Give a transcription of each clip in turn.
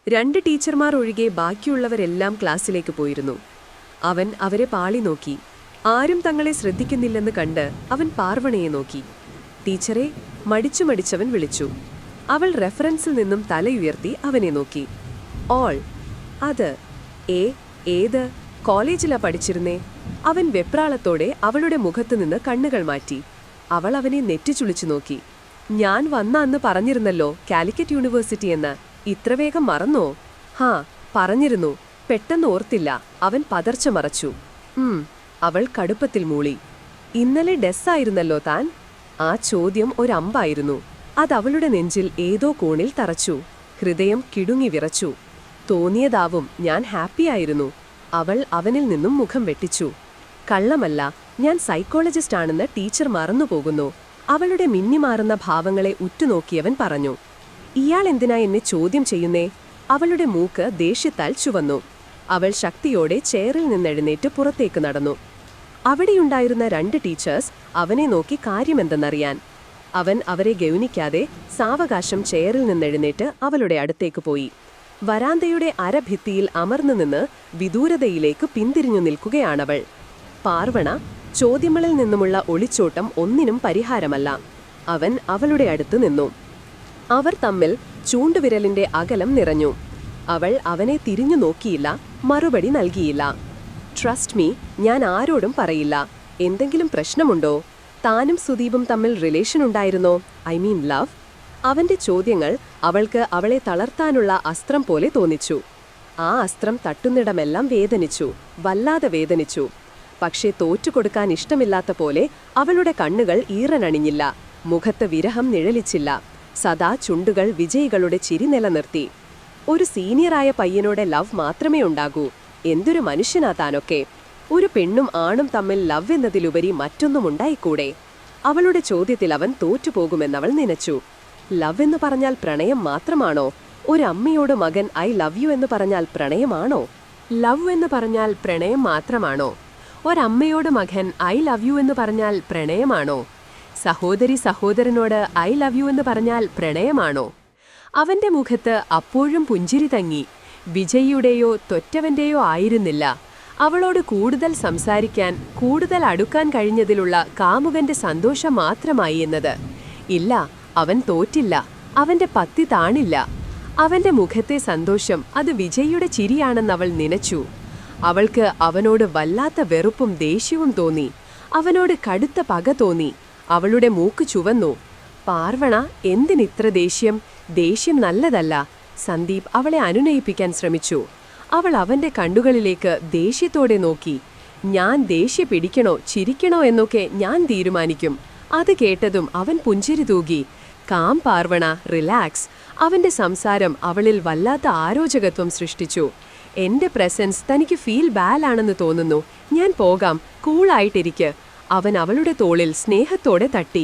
2 ടീച്ചർമാർ ഒഴികെ ബാക്കിയുള്ളവരെല്ലാം ക്ലാസ്സിലേക്ക് പോയിരുന്നു. അവൻ അവരെ പാളി നോക്കി. ആരും തങ്ങളെ ശ്രദ്ധിക്കുന്നില്ലെന്ന് കണ്ട് അവൻ പാർവണയെ നോക്കി. ടീച്ചറെ, മടിച്ചവൻ വിളിച്ചു. അവൾ റെഫറൻസിൽ നിന്നും തലയുയർത്തി അവനെ നോക്കി. ഓൾ. അത്. ഏത് കോളേജിലാ പഠിച്ചിരുന്നേ? അവൻ വെപ്രാളത്തോടെ അവളുടെ മുഖത്തുനിന്ന് കണ്ണുകൾ മാറ്റി. അവൾ അവനെ നെറ്റിച്ചുളിച്ചു നോക്കി. ഞാൻ വന്ന അന്ന് പറഞ്ഞിരുന്നല്ലോ കാലിക്കറ്റ് യൂണിവേഴ്സിറ്റി എന്ന്. ഇത്ര വേഗം മറന്നോ? ഹാ, പറഞ്ഞിരുന്നു. പെട്ടെന്ന് ഓർത്തില്ല. അവൻ പതർച്ച മറച്ചു. അവൾ കടുപ്പത്തിൽ മൂളി. ഇന്നലെ ഡെസ്സായിരുന്നല്ലോ താൻ? ആ ചോദ്യം ഒരമ്പായിരുന്നു. അതവളുടെ നെഞ്ചിൽ ഏതോ കോണിൽ തറച്ചു. ഹൃദയം കിടുങ്ങി വിറച്ചു. തോന്നിയതാവും, ഞാൻ ഹാപ്പിയായിരുന്നു. അവൾ അവനിൽ നിന്നും മുഖം വെട്ടിച്ചു. കള്ളമല്ല, ഞാൻ സൈക്കോളജിസ്റ്റ് ആണെന്ന് ടീച്ചർ മറന്നുപോകുന്നു. അവളുടെ മിന്നിമാറുന്ന ഭാവങ്ങളെ ഉറ്റുനോക്കിയവൻ പറഞ്ഞു. ഇയാൾ എന്തിനാ എന്നെ ചോദ്യം ചെയ്യുന്നേ? അവളുടെ മൂക്ക് ദേഷ്യത്താൽ ചുവന്നു. അവൾ ശക്തിയോടെ ചെയറിൽ നിന്നെഴുന്നേറ്റ് പുറത്തേക്ക് നടന്നു. അവിടെയുണ്ടായിരുന്ന 2 ടീച്ചേഴ്സ് അവനെ നോക്കി കാര്യമെന്തെന്നറിയാൻ. അവൻ അവരെ ഗൗനിക്കാതെ സാവകാശം ചെയറിൽ നിന്നെഴുന്നേറ്റ് അവളുടെ അടുത്തേക്ക് പോയി. വരാന്തയുടെ അരഭിത്തിയിൽ അമർന്നു നിന്ന് വിദൂരതയിലേക്ക് പിന്തിരിഞ്ഞു നിൽക്കുകയാണവൾ. പാർവണ, ചോദ്യങ്ങളിൽ നിന്നുമുള്ള ഒളിച്ചോട്ടം ഒന്നിനും പരിഹാരമല്ല. അവൻ അവളുടെ അടുത്ത് നിന്നു. അവർ തമ്മിൽ ചൂണ്ടുവിരലിന്റെ അകലം നിറഞ്ഞു. അവൾ അവനെ തിരിഞ്ഞു നോക്കിയില്ല, മറുപടി നൽകിയില്ല. ട്രസ്റ്റ് മീ, ഞാൻ ആരോടും പറയില്ല. എന്തെങ്കിലും പ്രശ്നമുണ്ടോ? താനും സുദീപും തമ്മിൽ റിലേഷൻ ഉണ്ടായിരുന്നോ? I mean love? അവന്റെ ചോദ്യങ്ങൾ അവൾക്ക് അവളെ തളർത്താനുള്ള അസ്ത്രം പോലെ തോന്നിച്ചു. ആ അസ്ത്രം തട്ടുന്നിടമെല്ലാം വേദനിച്ചു, വല്ലാതെ വേദനിച്ചു. പക്ഷേ തോറ്റുകൊടുക്കാൻ ഇഷ്ടമില്ലാത്ത പോലെ അവളുടെ കണ്ണുകൾ ഈറനണിഞ്ഞില്ല, മുഖത്ത് വിരഹം നിഴലിച്ചില്ല. സദാ ചുണ്ടുകൾ വിജയികളുടെ ചിരി നിലനിർത്തി. ഒരു സീനിയറായ പയ്യനോടെ ലവ് മാത്രമേ ഉണ്ടാകൂ. എന്തൊരു മനുഷ്യനാ താനൊക്കെ! ഒരു പെണ്ണും ആണും തമ്മിൽ ലവ് എന്നതിലുപരി മറ്റൊന്നും ഉണ്ടായിക്കൂടെ? അവളുടെ ചോദ്യത്തിൽ അവൻ തോറ്റുപോകുമെന്നവൾ നനച്ചു. ലവ് എന്ന് പറഞ്ഞാൽ പ്രണയം മാത്രമാണോ? ഒരു അമ്മയോട് മകൻ ഐ ലവ് യു എന്ന് പറഞ്ഞാൽ പ്രണയമാണോ? ലവ് എന്ന് പറഞ്ഞാൽ പ്രണയം മാത്രമാണോ? ഒരമ്മയോട് മകൻ ഐ ലവ് യു എന്ന് പറഞ്ഞാൽ പ്രണയമാണോ? സഹോദരി സഹോദരനോട് ഐ ലവ് യു എന്ന് പറഞ്ഞാൽ പ്രണയമാണോ? അവന്റെ മുഖത്ത് അപ്പോഴും പുഞ്ചിരി തങ്ങി. വിജയിയുടെയോ തൊറ്റവന്റെയോ ആയിരുന്നില്ല. അവളോട് കൂടുതൽ സംസാരിക്കാൻ, കൂടുതൽ അടുക്കാൻ കഴിഞ്ഞതിലുള്ള കാമുകന്റെ സന്തോഷം മാത്രമായി എന്നത്. ഇല്ല, അവൻ തോറ്റില്ല. അവന്റെ പത്തി താണില്ല. അവന്റെ മുഖത്തെ സന്തോഷം അത് വിജയിയുടെ ചിരിയാണെന്നവൾ നനച്ചു. അവൾക്ക് അവനോട് വല്ലാത്ത വെറുപ്പും ദേഷ്യവും തോന്നി. അവനോട് കടുത്ത പക തോന്നി. അവളുടെ മൂക്ക് ചുവന്നു. പാർവണ, എന്തിനിത്ര ദേഷ്യം? ദേഷ്യം നല്ലതല്ല. സന്ദീപ് അവളെ അനുനയിപ്പിക്കാൻ ശ്രമിച്ചു. അവൾ അവന്റെ കണ്ണുകളിലേക്ക് ദേഷ്യത്തോടെ നോക്കി. ഞാൻ ദേഷ്യ പിടിക്കണോ ചിരിക്കണോ എന്നൊക്കെ ഞാൻ തീരുമാനിക്കും. അത് കേട്ടതും അവൻ പുഞ്ചിരി തൂകി. Calm Parvana, relax. അവന്റെ സംസാരം അവളിൽ വല്ലാത്ത ആരോചകത്വം സൃഷ്ടിച്ചു. എന്റെ പ്രസൻസ് തനിക്ക് ഫീൽ ബാലാണെന്ന് തോന്നുന്നു. ഞാൻ പോകാം, കൂളായിട്ടിരിക്ക്. അവൻ അവളുടെ തോളിൽ സ്നേഹത്തോടെ തട്ടി.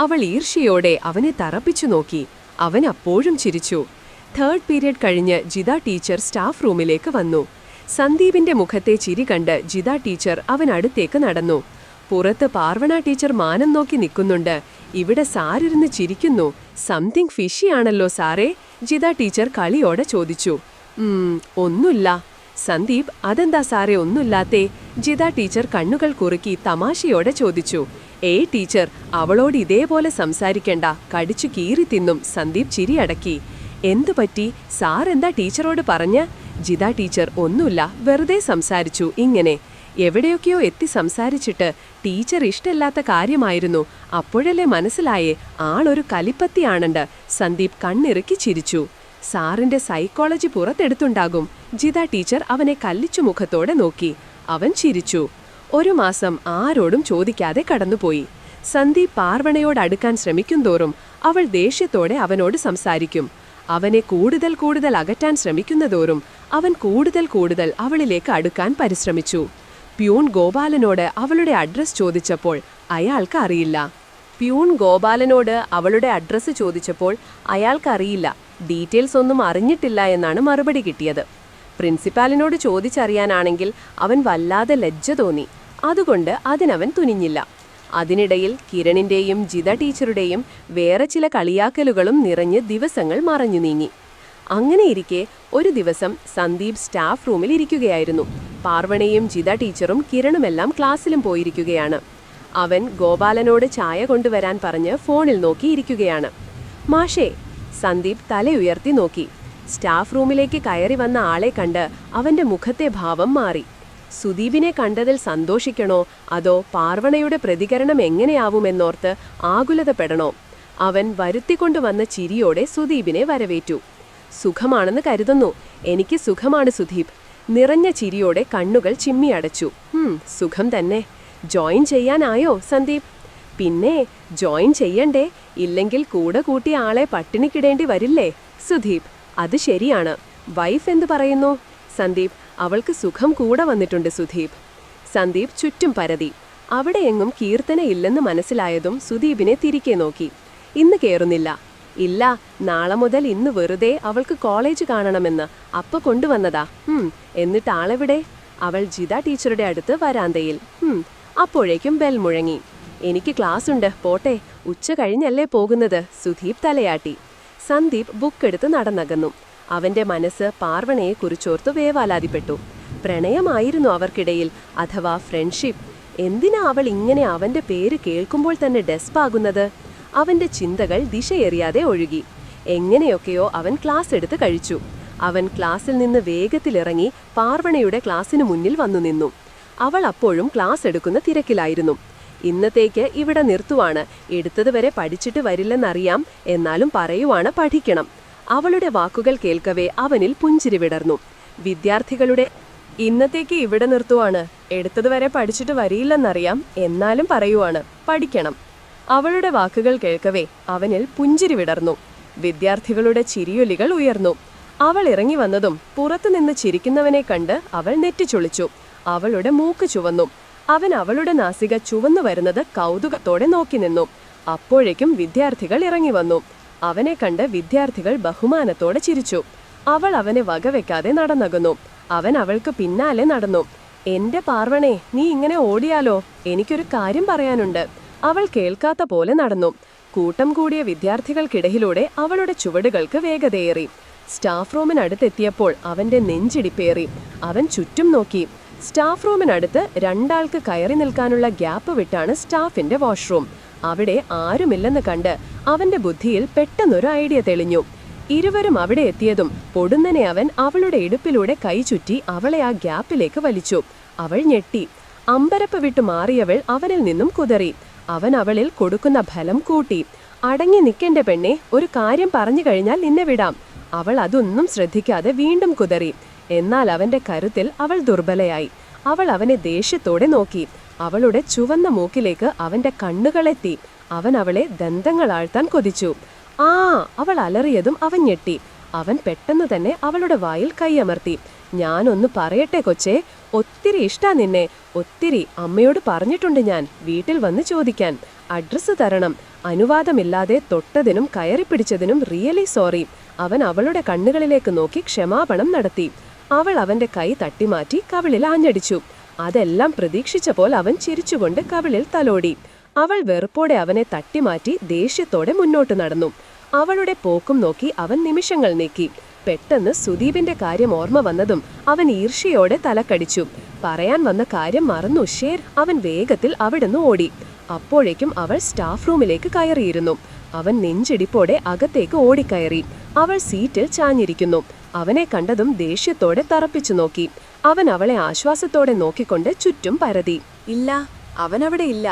അവൾ ഈർഷ്യയോടെ അവനെ തറപ്പിച്ചു നോക്കി. അവൻ അപ്പോഴും ചിരിച്ചു. 3rd പീരിയഡ് കഴിഞ്ഞ് ജിത ടീച്ചർ സ്റ്റാഫ് റൂമിലേക്ക് വന്നു. സന്ദീപിന്റെ മുഖത്തെ ചിരി കണ്ട് ജിത ടീച്ചർ അവനടുത്തേക്ക് നടന്നു. പുറത്ത് പാർവണ ടീച്ചർ മാനം നോക്കി നിൽക്കുന്നുണ്ട്. ഇവിടെ സാരിരുന്ന് ചിരിക്കുന്നു. സംതിങ് ഫിഷി ആണല്ലോ സാറേ? ജിത ടീച്ചർ കളിയോടെ ചോദിച്ചു. ഒന്നുമില്ല. സന്ദീപ്, അതെന്താ സാറേ ഒന്നുമില്ലാത്തേ? ജിത ടീച്ചർ കണ്ണുകൾ കുറുക്കി തമാശയോടെ ചോദിച്ചു. ടീച്ചർ, അവളോട് ഇതേപോലെ സംസാരിക്കണ്ട, കടിച്ചു കീറി തിന്നും. സന്ദീപ് ചിരിയടക്കി. എന്തു പറ്റി? സാർ എന്താ ടീച്ചറോട് പറഞ്ഞ? ജിത ടീച്ചർ, ഒന്നുമില്ല, വെറുതെ സംസാരിച്ചു. ഇങ്ങനെ എവിടെയൊക്കെയോ എത്തി സംസാരിച്ചിട്ട് ടീച്ചർ ഇഷ്ടമില്ലാത്ത കാര്യമായിരുന്നു. അപ്പോഴല്ലേ മനസ്സിലായേ ആളൊരു കലിപ്പത്തിയാണണ്ട്. സന്ദീപ് കണ്ണിറുക്കി ചിരിച്ചു. സാറിന്റെ സൈക്കോളജി പുറത്തെടുത്തുണ്ടാകും. ജിത ടീച്ചർ അവനെ കല്ലിച്ചു മുഖത്തോടെ നോക്കി. അവൻ ചിരിച്ചു. 1 മാസം ആരോടും ചോദിക്കാതെ കടന്നുപോയി. സന്ദീപ് പാർവണയോടടുക്കാൻ ശ്രമിക്കുന്തോറും അവൾ ദേഷ്യത്തോടെ അവനോട് സംസാരിക്കും. അവനെ കൂടുതൽ കൂടുതൽ അകറ്റാൻ ശ്രമിക്കുന്നതോറും അവൻ കൂടുതൽ അവളിലേക്ക് അടുക്കാൻ പരിശ്രമിച്ചു. പ്യൂൺ ഗോപാലനോട് അവളുടെ അഡ്രസ് ചോദിച്ചപ്പോൾ അയാൾക്ക് അറിയില്ല. ഡീറ്റെയിൽസ് ഒന്നും അറിഞ്ഞിട്ടില്ല എന്നാണ് മറുപടി കിട്ടിയത്. പ്രിൻസിപ്പാലിനോട് ചോദിച്ചറിയാനാണെങ്കിൽ അവൻ വല്ലാതെ ലജ്ജ തോന്നി. അതുകൊണ്ട് അതിനവൻ തുനിഞ്ഞില്ല. അതിനിടയിൽ കിരണിന്റെയും ജിത ടീച്ചറുടെയും വേറെ ചില കളിയാക്കലുകളും നിറഞ്ഞ് ദിവസങ്ങൾ മറഞ്ഞു നീങ്ങി. അങ്ങനെയിരിക്കെ ഒരു ദിവസം സന്ദീപ് സ്റ്റാഫ് റൂമിൽ ഇരിക്കുകയായിരുന്നു. പാർവണയും ജിത ടീച്ചറും കിരണുമെല്ലാം ക്ലാസ്സിലും പോയിരിക്കുകയാണ്. അവൻ ഗോപാലനോട് ചായ കൊണ്ടുവരാൻ പറഞ്ഞ് ഫോണിൽ നോക്കിയിരിക്കുകയാണ്. മാഷേ, സന്ദീപ് തലയുയർത്തി നോക്കി. സ്റ്റാഫ് റൂമിലേക്ക് കയറി വന്ന ആളെ കണ്ട് അവന്റെ മുഖത്തെ ഭാവം മാറി. സുദീപിനെ കണ്ടതിൽ സന്തോഷിക്കണോ അതോ പാർവണയുടെ പ്രതികരണം എങ്ങനെയാവുമെന്നോർത്ത് ആകുലതപ്പെടണോ? അവൻ വരുത്തിക്കൊണ്ടുവന്ന ചിരിയോടെ സുദീപിനെ വരവേറ്റു. സുഖമാണെന്ന് കരുതുന്നു. എനിക്ക് സുഖമാണ് സുദീപ്. നിറഞ്ഞ ചിരിയോടെ കണ്ണുകൾ ചിമ്മിയടച്ചു. സുഖം തന്നെ. ജോയിൻ ചെയ്യാനായോ സന്ദീപ്? പിന്നെ ജോയിൻ ചെയ്യണ്ടേ? ഇല്ലെങ്കിൽ കൂടെ കൂട്ടിയ ആളെ പട്ടിണിക്കിടേണ്ടി വരില്ലേ? സുദീപ്: അത് ശരിയാണ്. വൈഫ് എന്തു പറയുന്നു? സന്ദീപ്: അവൾക്ക് സുഖം കൂടെ വന്നിട്ടുണ്ട് സുദീപ്. സന്ദീപ് ചുറ്റും പരതി. അവിടെയെങ്ങും കീർത്തന ഇല്ലെന്ന് മനസ്സിലായതും സുദീപിനെ തിരികെ നോക്കി. ഇന്ന് കേറുന്നില്ല. ഇല്ല, നാളെ മുതൽ ഇന്ന് വെറുതെ അവൾക്ക് കോളേജ് കാണണമെന്ന് അപ്പ കൊണ്ടുവന്നതാ. എന്നിട്ട് ആളെവിടെ? അവൾ ജിത ടീച്ചറുടെ അടുത്ത് വരാന്തയിൽ. അപ്പോഴേക്കും ബെൽ മുഴങ്ങി. എനിക്ക് ക്ലാസ് ഉണ്ട്, പോട്ടെ. ഉച്ച കഴിഞ്ഞല്ലേ പോകുന്നത്? സുദീപ് തലയാട്ടി. സന്ദീപ് ബുക്കെടുത്ത് നടന്നകന്നു. അവന്റെ മനസ്സ് പാർവണയെ കുറിച്ചോർത്തു വേവാലാതിപ്പെട്ടു. പ്രണയമായിരുന്നു അവർക്കിടയിൽ, അഥവാ ഫ്രണ്ട്ഷിപ്പ്. എന്തിനാ അവൾ ഇങ്ങനെ അവന്റെ പേര് കേൾക്കുമ്പോൾ തന്നെ ഡെസ്പാകുന്നത്? അവന്റെ ചിന്തകൾ ദിശയെറിയാതെ ഒഴുകി. എങ്ങനെയൊക്കെയോ അവൻ ക്ലാസ് എടുത്ത് കഴിച്ചു. അവൻ ക്ലാസ്സിൽ നിന്ന് വേഗത്തിലിറങ്ങി പാർവണയുടെ ക്ലാസ്സിനു മുന്നിൽ വന്നു നിന്നു. അവൾ അപ്പോഴും ക്ലാസ് എടുക്കുന്ന തിരക്കിലായിരുന്നു. ഇന്നത്തേക്ക് ഇവിടെ നിർത്തുവാണ്. എടുത്തതുവരെ പഠിച്ചിട്ട് വരില്ലെന്നറിയാം, എന്നാലും പറയുവാണ് പഠിക്കണം. അവളുടെ വാക്കുകൾ കേൾക്കവേ അവനിൽ പുഞ്ചിരി വിടർന്നു. വിദ്യാർത്ഥികളുടെ ഇന്നത്തേക്ക് ഇവിടെ നിർത്തുവാണ്. എടുത്തതുവരെ പഠിച്ചിട്ട് വരില്ലെന്നറിയാം, എന്നാലും പറയുവാണ് പഠിക്കണം. അവളുടെ വാക്കുകൾ കേൾക്കവേ അവനിൽ പുഞ്ചിരി വിടർന്നു. വിദ്യാർത്ഥികളുടെ ചിരിയൊലികൾ ഉയർന്നു. അവൾ ഇറങ്ങി വന്നതും പുറത്തുനിന്ന് ചിരിക്കുന്നവനെ കണ്ട് അവൾ നെറ്റിച്ചൊളിച്ചു. അവളുടെ മൂക്ക് ചുവന്നു. അവൻ അവളുടെ നാസിക ചുവന്നു വരുന്നത് കൗതുകത്തോടെ നോക്കി നിന്നു. അപ്പോഴേക്കും വിദ്യാർത്ഥികൾ ഇറങ്ങി വന്നു. അവനെ കണ്ട് വിദ്യാർത്ഥികൾ ബഹുമാനത്തോടെ ചിരിച്ചു. അവൾ അവനെ വകവെക്കാതെ നടന്നകന്നു. അവൻ അവൾക്ക് പിന്നാലെ നടന്നു. എന്റെ പാർവണേ, നീ ഇങ്ങനെ ഓടിയാലോ? എനിക്കൊരു കാര്യം പറയാനുണ്ട്. അവൾ കേൾക്കാത്ത പോലെ നടന്നു. കൂട്ടം കൂടിയ വിദ്യാർത്ഥികൾക്കിടയിലൂടെ അവളുടെ ചുവടുകൾക്ക് വേഗതയേറി. സ്റ്റാഫ് റൂമിനടുത്തെത്തിയപ്പോൾ അവന്റെ നെഞ്ചിടിപ്പേറി. അവൻ ചുറ്റും നോക്കി. സ്റ്റാഫ് റൂമിനടുത്ത് രണ്ടാൾക്ക് കയറി നിൽക്കാനുള്ള ഗ്യാപ്പ് വിട്ടാണ് സ്റ്റാഫിന്റെ വാഷ്റൂം. അവിടെ ആരുമില്ലെന്ന് കണ്ട് അവന്റെ ബുദ്ധിയിൽ പെട്ടെന്നൊരു ഐഡിയ തെളിഞ്ഞു. ഇരുവരും അവിടെ എത്തിയതും പൊടുന്നനെ അവൻ അവളുടെ ഇടുപ്പിലൂടെ കൈ ചുറ്റി അവളെ ആ ഗ്യാപ്പിലേക്ക് വലിച്ചു. അവൾ ഞെട്ടി. അമ്പരപ്പ് വിട്ടു മാറിയവൾ അവനിൽ നിന്നും കുതറി. അവൻ അവളിൽ കൊടുക്കുന്ന ഫലം കൂട്ടി. അടങ്ങി നിൽക്കേണ്ട പെണ്ണെ, ഒരു കാര്യം പറഞ്ഞു കഴിഞ്ഞാൽ നിന്നെ വിടാം. അവൾ അതൊന്നും ശ്രദ്ധിക്കാതെ വീണ്ടും കുതറി. എന്നാൽ അവന്റെ കരുത്തിൽ അവൾ ദുർബലയായി. അവൾ അവനെ ദേഷ്യത്തോടെ നോക്കി. അവളുടെ ചുവന്ന മൂക്കിലേക്ക് അവന്റെ കണ്ണുകളെത്തി. അവൻ അവളെ ദന്തങ്ങളാഴ്ത്താൻ കൊതിച്ചു. ആ അവൾ അലറിയതും അവൻ ഞെട്ടി. അവൻ പെട്ടെന്ന് തന്നെ അവളുടെ വായിൽ കൈയമർത്തി. ഞാനൊന്ന് പറയട്ടെ കൊച്ചേ, ഒത്തിരി ഇഷ്ടാ നിന്നെ, ഒത്തിരി. അമ്മയോട് പറഞ്ഞിട്ടുണ്ട് ഞാൻ വീട്ടിൽ വന്ന് ചോദിക്കാൻ. അഡ്രസ്സ് തരണം. അനുവാദമില്ലാതെ തൊട്ടതിനും കയറിപ്പിടിച്ചതിനും റിയലി സോറി. അവൻ അവളുടെ കണ്ണുകളിലേക്ക് നോക്കി ക്ഷമാപണം നടത്തി. അവൾ അവന്റെ കൈ തട്ടിമാറ്റി കവിളിൽ ആഞ്ഞടിച്ചു. അതെല്ലാം പ്രതീക്ഷിച്ച പോൽ അവൻ ചിരിച്ചുകൊണ്ട് കവിളിൽ തലോടി. അവൾ വെറുപ്പോടെ അവനെ തട്ടിമാറ്റി ദേഷ്യത്തോടെ മുന്നോട്ട് നടന്നു. അവളുടെ പോക്കും നോക്കി അവൻ നിമിഷങ്ങൾ നീക്കി. പെട്ടെന്ന് സുദീപിന്റെ കാര്യം ഓർമ്മ വന്നതും അവൻ ഈർഷ്യയോടെ തലക്കടിച്ചു. പറയാൻ വന്ന കാര്യം മറന്നു ഷേർ. അവൻ വേഗത്തിൽ അവിടുന്ന് ഓടി. അപ്പോഴേക്കും അവൾ സ്റ്റാഫ് റൂമിലേക്ക് കയറിയിരുന്നു. അവൻ നെഞ്ചിടിപ്പോടെ അകത്തേക്ക് ഓടിക്കയറി. അവൾ സീറ്റിൽ ചാഞ്ഞിരിക്കുന്നു. അവനെ കണ്ടതും ദേഷ്യത്തോടെ തറപ്പിച്ചു നോക്കി. അവൻ അവളെ ആശ്വാസത്തോടെ നോക്കിക്കൊണ്ട് ചുറ്റും പരതി. ഇല്ല, അവനവിടെ ഇല്ല.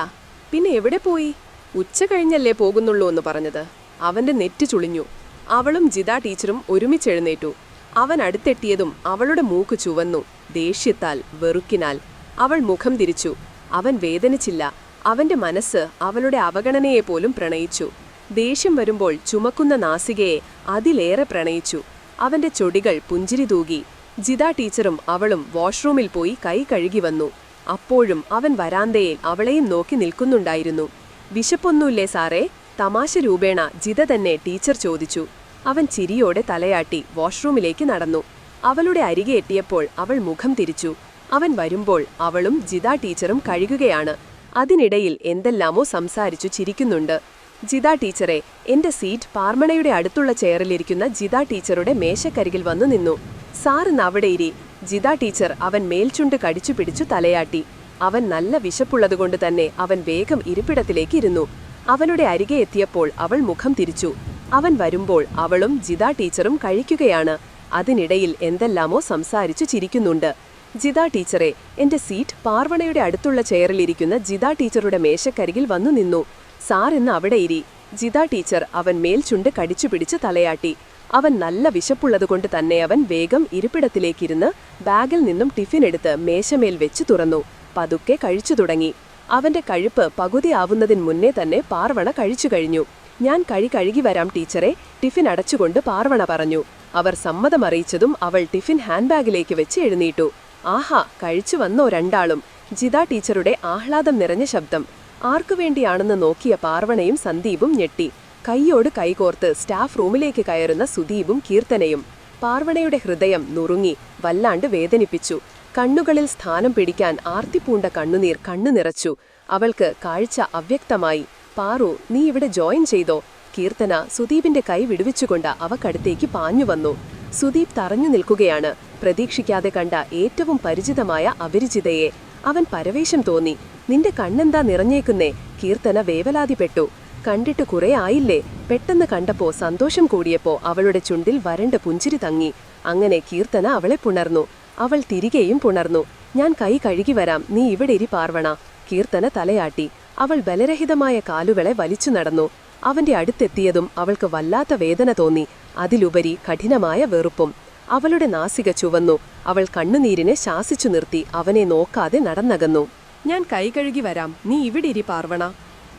പിന്നെ എവിടെ പോയി? ഉച്ച കഴിഞ്ഞല്ലേ പോകുന്നുള്ളൂ എന്ന് പറഞ്ഞത്. അവന്റെ നെറ്റ് ചുളിഞ്ഞു. അവളും ജിത ടീച്ചറും ഒരുമിച്ചെഴുന്നേറ്റു. അവൻ അടുത്തെത്തിയതും അവളുടെ മൂക്ക് ചുവന്നു. ദേഷ്യത്താൽ, വെറുക്കിനാൽ. അവൾ മുഖം തിരിച്ചു. അവൻ വേദനിച്ചില്ല. അവന്റെ മനസ്സ് അവളുടെ അവഗണനയെ പോലും പ്രണയിച്ചു. ദേഷ്യം വരുമ്പോൾ ചുമക്കുന്ന നാസികയെ അതിലേറെ പ്രണയിച്ചു. അവന്റെ ചൊടികൾ പുഞ്ചിരി തൂകി. ജിത ടീച്ചറും അവളും വാഷ്റൂമിൽ പോയി കൈ കഴുകി വന്നു. അപ്പോഴും അവൻ വരാന്തയിൽ അവളെയും നോക്കി നിൽക്കുന്നുണ്ടായിരുന്നു. വിശപ്പൊന്നുമില്ലേ സാറേ? തമാശ രൂപേണ ജിത തന്നെ ടീച്ചർ ചോദിച്ചു. അവൻ ചിരിയോടെ തലയാട്ടി വാഷ്റൂമിലേക്ക് നടന്നു. അവളുടെ അരികെ എത്തിയപ്പോൾ അവൾ മുഖം തിരിച്ചു. അവൻ വരുമ്പോൾ അവളും ജിത ടീച്ചറും കഴുകുകയാണ്. അതിനിടയിൽ എന്തെല്ലാമോ സംസാരിച്ചു ചിരിക്കുന്നുണ്ട്. ജിത ടീച്ചറെ, എന്റെ സീറ്റ് പാർവണയുടെ അടുത്തുള്ള ചെയറിലിരിക്കുന്ന ജിത ടീച്ചറുടെ മേശക്കരികിൽ വന്നു നിന്നു. സാറിന്ന് അവിടെ ഇരി. ജിത ടീച്ചർ അവൻ മേൽചുണ്ട് കടിച്ചു പിടിച്ചു തലയാട്ടി. അവൻ നല്ല വിശപ്പുള്ളതുകൊണ്ട് തന്നെ അവൻ വേഗം ഇരിപ്പിടത്തിലേക്ക് ഇരുന്നു. അവനുടെ അരികെ എത്തിയപ്പോൾ അവൾ മുഖം തിരിച്ചു. അവൻ വരുമ്പോൾ അവളും ജിത ടീച്ചറും കഴിക്കുകയാണ്. അതിനിടയിൽ എന്തെല്ലാമോ സംസാരിച്ചു ചിരിക്കുന്നുണ്ട്. ജിത ടീച്ചറെ, എന്റെ സീറ്റ് പാർവണയുടെ അടുത്തുള്ള ചെയറിലിരിക്കുന്ന ജിത ടീച്ചറുടെ മേശക്കരികിൽ വന്നു നിന്നു. സാറിന്ന് അവിടെ ഇരി. ജിത ടീച്ചർ അവൻ മേൽചുണ്ട് കടിച്ചു പിടിച്ച് തലയാട്ടി. അവൻ നല്ല വിശപ്പുള്ളതുകൊണ്ട് തന്നെ അവൻ വേഗം ഇരിപ്പിടത്തിലേക്കിരുന്ന് ബാഗിൽ നിന്നും ടിഫിൻ എടുത്ത് മേശമേൽ വെച്ച് തുറന്നു. പതുക്കെ കഴിച്ചു തുടങ്ങി. അവന്റെ കഴിപ്പ് പകുതിയാവുന്നതിന് മുന്നേ തന്നെ പാർവണ കഴിച്ചു കഴിഞ്ഞു. ഞാൻ കഴുകി വരാം ടീച്ചറെ, ടിഫിൻ അടച്ചുകൊണ്ട് പാർവണ പറഞ്ഞു. അവർ സമ്മതമറിയിച്ചതും അവൾ ടിഫിൻ ഹാൻഡ് ബാഗിലേക്ക് വെച്ച് എഴുന്നേറ്റു. ആഹാ, കഴിച്ചു വന്നോ രണ്ടാളും? ജിത ടീച്ചറുടെ ആഹ്ലാദം നിറഞ്ഞ ശബ്ദം. ആർക്കുവേണ്ടിയാണെന്ന് നോക്കിയ പാർവണയും സന്ദീപും ഞെട്ടി. കൈയോട് കൈകോർത്ത് സ്റ്റാഫ് റൂമിലേക്ക് കയറുന്ന സുദീപും കീർത്തനയും. പാർവണയുടെ ഹൃദയം നുറുങ്ങി, വല്ലാണ്ട് വേദനിപ്പിച്ചു. കണ്ണുകളിൽ സ്ഥാനം പിടിക്കാൻ ആർത്തിപ്പൂണ്ട കണ്ണുനീർ കണ്ണു നിറച്ചു. അവൾക്ക് കാഴ്ച അവ്യക്തമായി. പാറു, നീ ഇവിടെ ജോയിൻ ചെയ്തോ? കീർത്തന സുദീപിന്റെ കൈ വിടുവിച്ചുകൊണ്ട് അവക്കടുത്തേക്ക് പാഞ്ഞു വന്നു. സുദീപ് തറഞ്ഞു നിൽക്കുകയാണ്. പ്രതീക്ഷിക്കാതെ കണ്ട ഏറ്റവും പരിചിതമായ അപരിചിതയെ. അവൻ പരവേശം തോന്നി. നിന്റെ കണ്ണെന്താ നിറഞ്ഞേക്കുന്നേ? കീർത്തന വേവലാതിപ്പെട്ടു. കണ്ടിട്ട് കുറെ ആയില്ലേ? പെട്ടെന്ന് കണ്ടപ്പോ സന്തോഷം കൂടിയപ്പോ അവളുടെ ചുണ്ടിൽ വരണ്ട പുഞ്ചിരി തങ്ങി. അങ്ങനെ കീർത്തന അവളെ പുണർന്നു. അവൾ തിരികെയും പുണർന്നു. ഞാൻ കൈ കഴുകി വരാം, നീ ഇവിടെ ഇരി പാർവണ. കീർത്തന തലയാട്ടി. അവൾ ബലരഹിതമായ കാലുകളെ വലിച്ചു നടന്നു. അവന്റെ അടുത്തെത്തിയതും അവൾക്ക് വല്ലാത്ത വേദന തോന്നി. അതിലുപരി കഠിനമായ വെറുപ്പും. അവളുടെ നാസിക ചുവന്നു. അവൾ കണ്ണുനീരിനെ ശാസിച്ചു നിർത്തി അവനെ നോക്കാതെ നടന്നകന്നു. ഞാൻ കൈ കഴുകി വരാം, നീ ഇവിടെ ഇരി പാർവണ.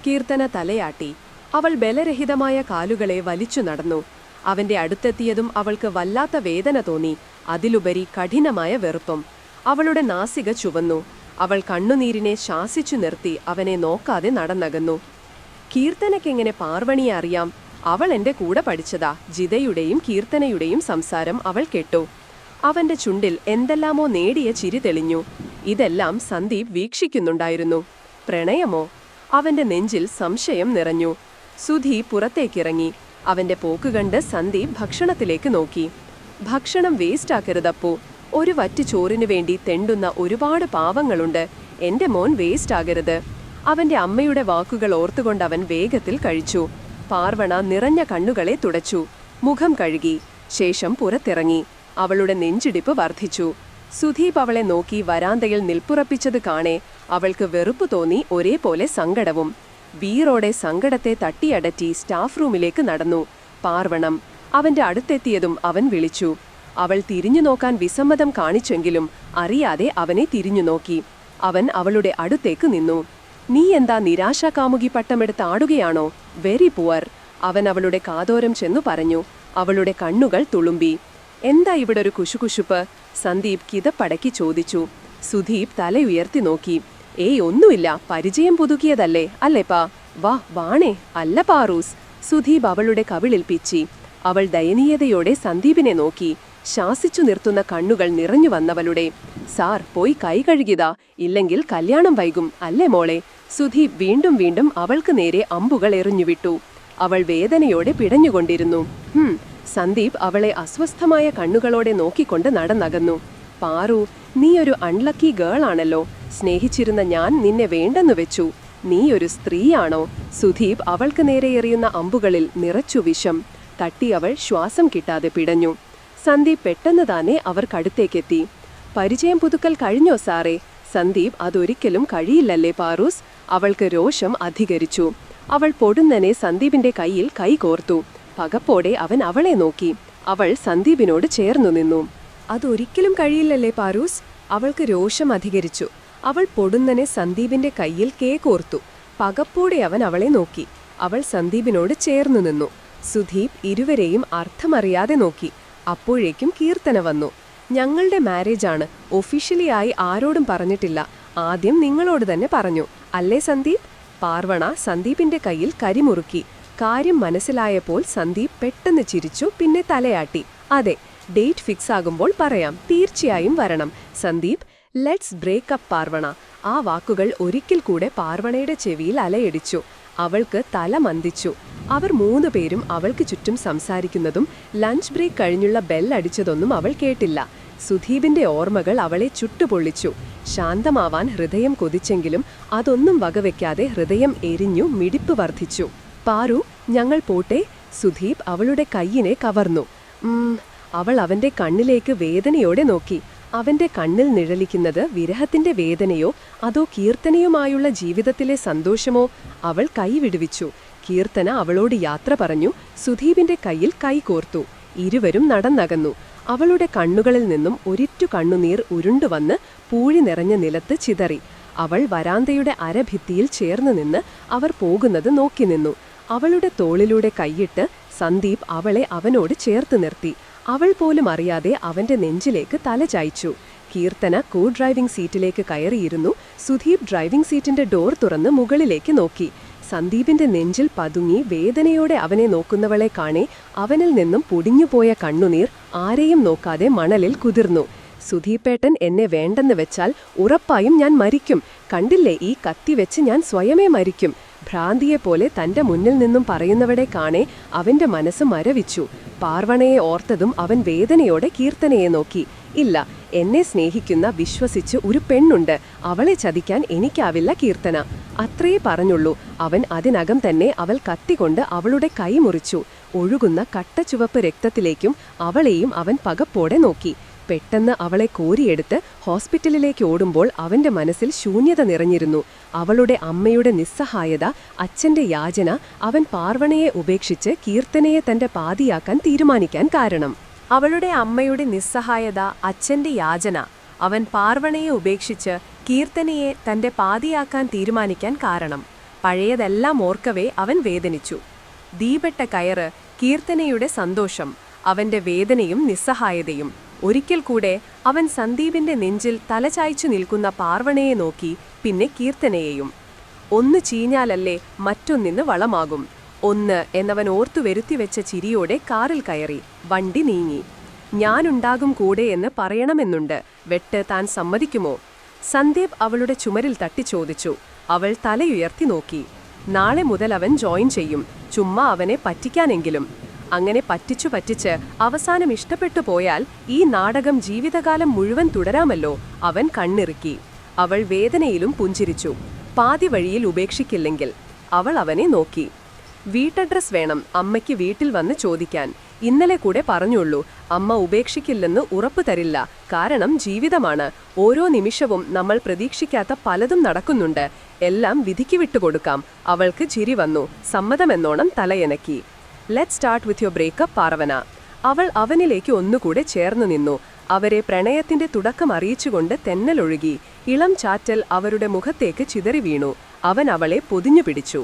കീർത്തന തലയാട്ടി. അവൾ ബലരഹിതമായ കാലുകളെ വലിച്ചു നടന്നു. അവന്റെ അടുത്തെത്തിയതും അവൾക്ക് വല്ലാത്ത വേദന തോന്നി. അതിലുപരി കഠിനമായ വെറുപ്പും. അവളുടെ നാസിക ചുവന്നു. അവൾ കണ്ണുനീരിനെ ശാസിച്ചു നിർത്തി അവനെ നോക്കാതെ നടന്നകന്നു. കീർത്തനയ്ക്കെങ്ങനെ പാർവണിയെ അറിയാം? അവൾ എന്റെ കൂടെ പഠിച്ചതാ. ജിതയുടെയും കീർത്തനയുടെയും സംസാരം അവൾ കേട്ടു. അവന്റെ ചുണ്ടിൽ എന്തെല്ലാമോ നേടിയ ചിരി തെളിഞ്ഞു. ഇതെല്ലാം സന്ദീപ് വീക്ഷിക്കുന്നുണ്ടായിരുന്നു. പ്രണയമോ? അവന്റെ നെഞ്ചിൽ സംശയം നിറഞ്ഞു. സുധി പുറത്തേക്കിറങ്ങി. അവന്റെ പോക്ക് കണ്ട് സന്ദീപ് ഭക്ഷണത്തിലേക്ക് നോക്കി. ഭക്ഷണം വേസ്റ്റാക്കരുതപ്പോ. ഒരു വറ്റ് ചോറിനു വേണ്ടി തെണ്ടുന്ന ഒരുപാട് പാവങ്ങളുണ്ട്. എന്റെ മോൻ വേസ്റ്റാകരുത്. അവന്റെ അമ്മയുടെ വാക്കുകൾ ഓർത്തുകൊണ്ടവൻ വേഗത്തിൽ കഴിച്ചു. പാർവണ നിറഞ്ഞ കണ്ണുകളെ തുടച്ചു. മുഖം കഴുകി. ശേഷം പുറത്തിറങ്ങി. അവളുടെ നെഞ്ചിടിപ്പ് വർദ്ധിച്ചു. സുധീപ് അവളെ നോക്കി വരാന്തയിൽ നിൽപ്പുറപ്പിച്ചത് കാണെ അവൾക്ക് വെറുപ്പ് തോന്നി, ഒരേപോലെ സങ്കടവും. വീറോടെ സങ്കടത്തെ തട്ടിയടറ്റി സ്റ്റാഫ് റൂമിലേക്ക് നടന്നു. പാർവണം. അവന്റെ അടുത്തെത്തിയതും അവൻ വിളിച്ചു. അവൾ തിരിഞ്ഞു നോക്കാൻ വിസമ്മതം കാണിച്ചെങ്കിലും അറിയാതെ അവനെ തിരിഞ്ഞു നോക്കി. അവൻ അവളുടെ അടുത്തേക്ക് നിന്നു. നീ എന്താ നിരാശാകാമുകി പട്ടമെടുത്ത് ആടുകയാണോ? Very poor. അവൻ അവളുടെ കാതോരം ചെന്നു പറഞ്ഞു. അവളുടെ കണ്ണുകൾ തുളുമ്പി. എന്താ ഇവിടെ ഒരു കുശുകുശുപ്പ്? സന്ദീപ് കിതപ്പടക്കി ചോദിച്ചു. സുധീപ് തലയുയർത്തി നോക്കി. ഏയ് ഒന്നുമില്ല, പരിചയം പുതുക്കിയതല്ലേ അല്ലേപ്പാ? വാ വാണേ. അല്ല പാറൂസ്. സുധീപ് അവളുടെ കവിളിൽ പിച്ചി. അവൾ ദയനീയതയോടെ സന്ദീപിനെ നോക്കി. ശാസിച്ചു നിർത്തുന്ന കണ്ണുകൾ നിറഞ്ഞു വന്നവളുടെ. സാർ, പോയി കൈ കഴുകിയതാ, ഇല്ലെങ്കിൽ കല്യാണം വൈകും അല്ലേ മോളെ? സുധീപ് വീണ്ടും വീണ്ടും അവൾക്ക് നേരെ അമ്പുകൾ എറിഞ്ഞുവിട്ടു. അവൾ വേദനയോടെ പിടഞ്ഞുകൊണ്ടിരുന്നു. സന്ദീപ് അവളെ അസ്വസ്ഥമായ കണ്ണുകളോടെ നോക്കിക്കൊണ്ട് നടന്നകന്നു. പാറു, നീ ഒരു അൺലക്കി ഗേൾ ആണല്ലോ. സ്നേഹിച്ചിരുന്ന ഞാൻ നിന്നെ വേണ്ടെന്നു വെച്ചു. നീ ഒരു സ്ത്രീയാണോ? സുധീപ് അവൾക്ക് നേരെ എറിയുന്ന അമ്പുകളിൽ നിറച്ചു വിഷം. തട്ടി അവൾ ശ്വാസം കിട്ടാതെ പിടഞ്ഞു. സന്ദീപ് പെട്ടെന്ന് തന്നെ അവർക്കടുത്തേക്കെത്തി. പരിചയം പുതുക്കൽ കഴിഞ്ഞോ സാറേ? സന്ദീപ്, അതൊരിക്കലും കഴിയില്ലല്ലേ പാറൂസ്? അവൾക്ക് രോഷം അധികരിച്ചു. അവൾ പൊടുന്നനെ സന്ദീപിന്റെ കയ്യിൽ കൈ കോർത്തു. പകപ്പോടെ അവൻ അവളെ നോക്കി. അവൾ സന്ദീപിനോട് ചേർന്നു നിന്നു. അതൊരിക്കലും കഴിയില്ലല്ലേ പാറൂസ്? അവൾക്ക് രോഷം അധികരിച്ചു. അവൾ പൊടുന്നനെ സന്ദീപിന്റെ കയ്യിൽ കോർത്തു. പകപ്പോടെ അവൻ അവളെ നോക്കി. അവൾ സന്ദീപിനോട് ചേർന്നു നിന്നു. സുധീപ് ഇരുവരെയും അർത്ഥമറിയാതെ നോക്കി. അപ്പോഴേക്കും കീർത്തന വന്നു. ഞങ്ങളുടെ മാരേജാണ്. ഒഫീഷ്യലി ആയി ആരോടും പറഞ്ഞിട്ടില്ല. ആദ്യം നിങ്ങളോട് തന്നെ പറഞ്ഞു അല്ലേ സന്ദീപ്? പാർവണ സന്ദീപിന്റെ കയ്യിൽ കരിമുറുക്കി. കാര്യം മനസ്സിലായപ്പോൾ സന്ദീപ് പെട്ടെന്ന് ചിരിച്ചു. പിന്നെ തലയാട്ടി. അതെ, ഡേറ്റ് ഫിക്സ് ആകുമ്പോൾ പറയാം. തീർച്ചയായും വരണം. Sandeep, let's break up Parvana. ആ വാക്കുകൾ ഒരിക്കൽ കൂടെ പാർവണയുടെ ചെവിയിൽ അലയടിച്ചു. അവൾക്ക് തല മന്ദിച്ചു. അവർ 3 പേരും അവൾക്ക് ചുറ്റും സംസാരിക്കുന്നതും ലഞ്ച് ബ്രേക്ക് കഴിഞ്ഞുള്ള ബെല്ലടിച്ചതൊന്നും അവൾ കേട്ടില്ല. സുധീപിന്റെ ഓർമ്മകൾ അവളെ ചുട്ടുപൊള്ളിച്ചു. ശാന്തമാവാൻ ഹൃദയം കൊതിച്ചെങ്കിലും അതൊന്നും വകവെക്കാതെ ഹൃദയം എരിഞ്ഞു, മിടിപ്പ് വർദ്ധിച്ചു. പാറു, ഞങ്ങൾ പോട്ടെ? സുധീപ് അവളുടെ കയ്യിനെ കവർന്നു. അവൾ അവന്റെ കണ്ണിലേക്ക് വേദനയോടെ നോക്കി. അവന്റെ കണ്ണിൽ നിഴലിക്കുന്നത് വിരഹത്തിന്റെ വേദനയോ അതോ കീർത്തനയുമായുള്ള ജീവിതത്തിലെ സന്തോഷമോ? അവൾ കൈ വിടുവിച്ചു. കീർത്തന അവളോട് യാത്ര പറഞ്ഞു. സുധീപിന്റെ കയ്യിൽ കൈ കോർത്തു. ഇരുവരും നടന്നകന്നു. അവളുടെ കണ്ണുകളിൽ നിന്നും ഒരിറ്റു കണ്ണുനീർ ഉരുണ്ടുവന്ന് പൂഴി നിറഞ്ഞ നിലത്ത് ചിതറി. അവൾ വരാന്തയുടെ അരഭിത്തിയിൽ ചേർന്ന് നിന്ന് അവർ പോകുന്നത് നോക്കി നിന്നു. അവളുടെ തോളിലൂടെ കൈയിട്ട് സന്ദീപ് അവളെ അവനോട് ചേർത്ത് നിർത്തി. അവൾ പോലും അറിയാതെ അവന്റെ നെഞ്ചിലേക്ക് തല ചായ്ച്ചു. കീർത്തന കോ ഡ്രൈവിംഗ് സീറ്റിലേക്ക് കയറിയിരുന്നു. സുധീപ് ഡ്രൈവിംഗ് സീറ്റിന്റെ ഡോർ തുറന്ന് മുകളിലേക്ക് നോക്കി. സന്ദീപിന്റെ നെഞ്ചിൽ പതുങ്ങി വേദനയോടെ അവനെ നോക്കുന്നവളെ കാണെ അവനിൽ നിന്നും പൊടിഞ്ഞുപോയ കണ്ണുനീർ ആരെയും നോക്കാതെ മണലിൽ കുതിർന്നു. സുധീപേട്ടൻ എന്നെ വേണ്ടെന്ന് വെച്ചാൽ ഉറപ്പായും ഞാൻ മരിക്കും. കണ്ടില്ലേ, ഈ കത്തി വെച്ച് ഞാൻ സ്വയമേ മരിക്കും. ഭ്രാന്തിയെപ്പോലെ തന്റെ മുന്നിൽ നിന്നും പറയുന്നവടെ കാണെ അവന്റെ മനസ്സ് മരവിച്ചു. പാർവണയെ ഓർത്തതും അവൻ വേദനയോടെ കീർത്തനയെ നോക്കി. ഇല്ല, എന്നെ സ്നേഹിക്കുന്ന, വിശ്വസിച്ച് ഒരു പെണ്ണുണ്ട്. അവളെ ചതിക്കാൻ എനിക്കാവില്ല കീർത്തന. അത്രേ പറഞ്ഞുള്ളൂ. അവൻ അതിനകം തന്നെ അവൾ കത്തികൊണ്ട് അവളുടെ കൈ മുറിച്ചു. ഒഴുകുന്ന കട്ടച്ചുവപ്പ് രക്തത്തിലേക്കും അവളെയും അവൻ പകപ്പോടെ നോക്കി. പെട്ടെന്ന് അവളെ കോരിയെടുത്ത് ഹോസ്പിറ്റലിലേക്ക് ഓടുമ്പോൾ അവന്റെ മനസ്സിൽ ശൂന്യത നിറഞ്ഞിരുന്നു. അവളുടെ അമ്മയുടെ നിസ്സഹായത, അച്ഛന്റെ യാചന, അവൻ പാർവണയെ ഉപേക്ഷിച്ച് കീർത്തനയെ തന്റെ പാതിയാക്കാൻ തീരുമാനിക്കാൻ കാരണം. അവളുടെ അമ്മയുടെ നിസ്സഹായത, അച്ഛന്റെ യാചന, അവൻ പാർവണയെ ഉപേക്ഷിച്ച് കീർത്തനയെ തന്റെ പാതിയാക്കാൻ തീരുമാനിക്കാൻ കാരണം. പഴയതെല്ലാം ഓർക്കവേ അവൻ വേദനിച്ചു. ദീപെട്ട കയറ്, കീർത്തനയുടെ സന്തോഷം, അവന്റെ വേദനയും നിസ്സഹായതയും. ഒരിക്കൽ കൂടെ അവൻ സന്ദീപിന്റെ നെഞ്ചിൽ തലചായ്ച്ചു നിൽക്കുന്ന പാർവണയെ നോക്കി, പിന്നെ കീർത്തനയെയും. ഒന്ന് ചീഞ്ഞാലല്ലേ മറ്റൊന്നിന് വളമാകും. ഒന്ന് എന്നവൻ ഓർത്തു വരുത്തിവെച്ച ചിരിയോടെ കാറിൽ കയറി. വണ്ടി നീങ്ങി. ഞാനുണ്ടാകും കൂടെ എന്ന് പറയണമെന്നുണ്ട്. വെട്ട് താൻ സമ്മതിക്കുമോ? സന്ദീപ് അവളുടെ ചുമരിൽ തട്ടി ചോദിച്ചു. അവൾ തലയുയർത്തി നോക്കി. നാളെ മുതൽ അവൻ ജോയിൻ ചെയ്യും. ചുമ്മാ അവനെ പറ്റിക്കാനെങ്കിലും. അങ്ങനെ പറ്റിച്ച് അവസാനം ഇഷ്ടപ്പെട്ടു പോയാൽ ഈ നാടകം ജീവിതകാലം മുഴുവൻ തുടരാമല്ലോ. അവൻ കണ്ണിറുക്കി. അവൾ വേദനയിലും പുഞ്ചിരിച്ചു. പാതി വഴിയിൽ ഉപേക്ഷിക്കില്ലെങ്കിൽ. അവൾ അവനെ നോക്കി. വീട്ടഡ്രസ് വേണം, അമ്മയ്ക്ക് വീട്ടിൽ വന്ന് ചോദിക്കാൻ. ഇന്നലെ കൂടെ പറഞ്ഞുള്ളൂ. അമ്മ ഉപേക്ഷിക്കില്ലെന്ന് ഉറപ്പു തരില്ല. കാരണം ജീവിതമാണ്. ഓരോ നിമിഷവും നമ്മൾ പ്രതീക്ഷിക്കാത്ത പലതും നടക്കുന്നുണ്ട്. എല്ലാം വിധിക്ക് വിട്ടുകൊടുക്കാം. അവൾക്ക് ചിരി വന്നു. സമ്മതമെന്നോണം തലയനക്കി. Let's start with your breakup, Parvana. അവൾ അവനിലേക്ക് ഒന്നുകൂടെ ചേർന്നു നിന്നു. അവരെ പ്രണയത്തിന്റെ തുടക്കം അറിയിച്ചുകൊണ്ട് തെന്നലൊഴുകി. ഇളം ചാറ്റൽ അവരുടെ മുഖത്തേക്ക് ചിതറി വീണു. അവൻ അവളെ പൊതിഞ്ഞു പിടിച്ചു.